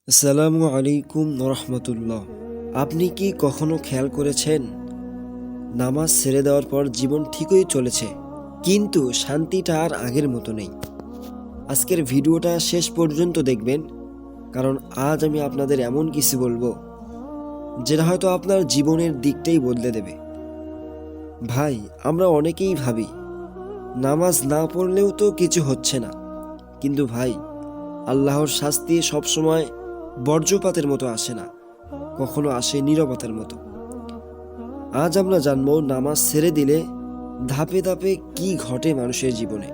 আসসালামু আলাইকুম রহমতুল্লাহ। আপনি কি কখনো খেয়াল করেছেন, নামাজ ছেড়ে দেওয়ার পর জীবন ঠিকই চলেছে, কিন্তু শান্তিটা আর আগের মতো নেই? আজকের ভিডিওটা শেষ পর্যন্ত দেখবেন, কারণ আজ আমি আপনাদের এমন কিছু বলবো যেটা হয়তো আপনার জীবনের দিকটাই বদলে দেবে। ভাই, আমরা অনেকেই ভাবি নামাজ না পড়লেও তো কিছু হচ্ছে না, কিন্তু ভাই, আল্লাহর শাস্তি সবসময় বজ্রপাতের মতো আসে না, কখনো আসে নীরবতার মতো। আজ আমরা জানবো নামাজ ছেড়ে দিলে ধাপে ধাপে কি ঘটে মানুষের জীবনে।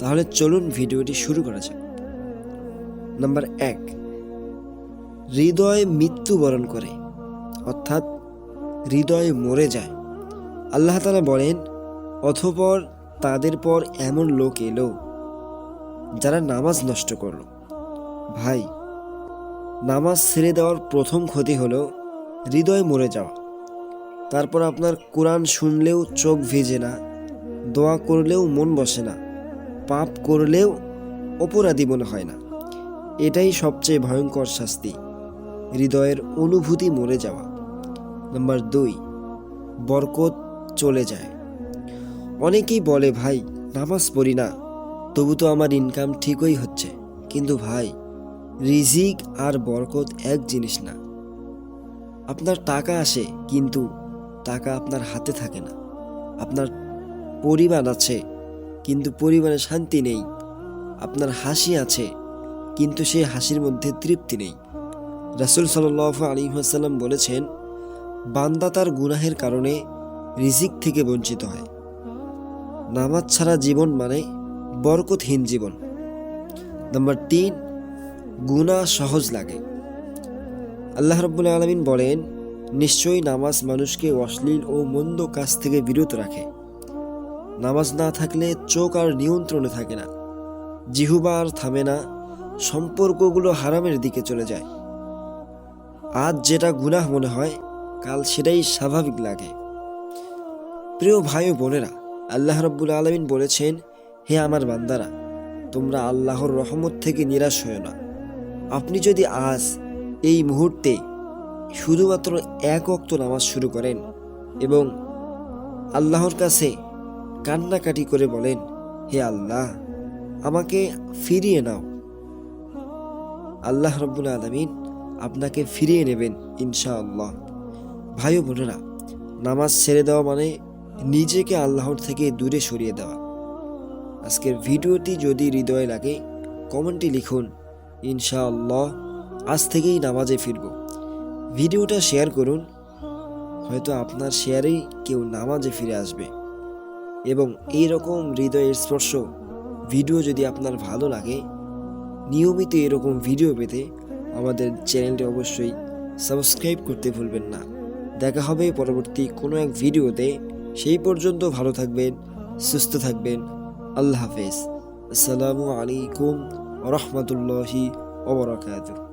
তাহলে চলুন ভিডিওটি শুরু করা যাক। নাম্বার 1, হৃদয় মৃত্যুবরণ করে, অর্থাৎ হৃদয় মরে যায়। আল্লাহ তাআলা বলেন, অতঃপর তাদের পর এমন লোক এলো যারা নামাজ নষ্ট করলো। ভাই, নামাজ ছেড়ে দেওয়ার প্রথম ক্ষতি হলো হৃদয় মরে যাওয়া। তারপর আপনার কোরআন শুনলেও চোখ ভিজে না, দোয়া করলেও মন বসে না, পাপ করলেও অপরাধী মনে হয় না। এটাই সবচেয়ে ভয়ঙ্কর শাস্তি, হৃদয়ের অনুভূতি মরে যাওয়া। নাম্বার 2, বরকত চলে যায়। অনেকেই বলে, ভাই নামাজ পড়ি না, তবু তো আমার ইনকাম ঠিকই হচ্ছে। কিন্তু ভাই, রিজিক আর বরকত এক জিনিস না। আপনার টাকা আসে, কিন্তু টাকা আপনার হাতে থাকে না। আপনার পরিবার আছে, কিন্তু পরিবারে শান্তি নেই। আপনার হাসি আছে, কিন্তু সেই হাসির মধ্যে তৃপ্তি নেই। রাসূল সাল্লাল্লাহু আলাইহি ওয়াসাল্লাম বলেছেন, বান্দা তার গুনাহের কারণে রিজিক থেকে বঞ্চিত হয়। নামাজ ছাড়া জীবন মানে বরকতহীন জীবন। নাম্বার 3, গুনাহ সহজ লাগে। আল্লাহ রাব্বুল আলামিন বলেন, নিশ্চয়ই নামাজ মানুষকে অশ্লীল ও মন্দ কাজ থেকে বিরত রাখে। নামাজ না থাকলে চোখ আর নিয়ন্ত্রণে থাকে না, জিহ্বা আর থামে না, সম্পর্কগুলো হারামের দিকে চলে যায়। আজ যেটা গুনাহ মনে হয়, কাল সেটাই স্বাভাবিক লাগে। প্রিয় ভাই ও বোনেরা, আল্লাহ রাব্বুল আলামিন বলেছেন, হে আমার বান্দারা, তোমরা আল্লাহর রহমত থেকে নিরাশ হয়ো না। আপনি যদি আজ এই মুহূর্তে শুধুমাত্র 1 ওয়াক্ত নামাজ শুরু করেন এবং আল্লাহর কাছে কান্নাকাটি করে বলেন, হে আল্লাহ, আমাকে ফিরিয়ে নাও, আল্লাহ রাব্বুল আলামিন আপনাকে ফিরিয়ে নেবেন ইনশাআল্লাহ। ভাই ও বোনেরা, নামাজ ছেড়ে দেওয়া মানে নিজেকে আল্লাহর থেকে দূরে সরিয়ে দেওয়া। আজকের ভিডিওটি যদি হৃদয়ে লাগে, কমেন্টে লিখুন, ইনশাআল্লাহ আজ থেকেই নামাজে ফিরব। ভিডিওটা শেয়ার করুন, হয়তো আপনার শেয়ারেই কেউ নামাজে ফিরে আসবে। এবং এই রকম হৃদয়ের স্পর্শ ভিডিও যদি আপনার ভালো লাগে, নিয়মিত এরকম ভিডিও পেতে আমাদের চ্যানেলটি অবশ্যই সাবস্ক্রাইব করতে ভুলবেন না। দেখা হবে পরবর্তী কোনো এক ভিডিওতে। সেই পর্যন্ত ভালো থাকবেন, সুস্থ থাকবেন। আল্লাহ হাফেজ। আসসালামু আলাইকুম ওয়া রাহমাতুল্লাহি ওয়া বারাকাতুহু।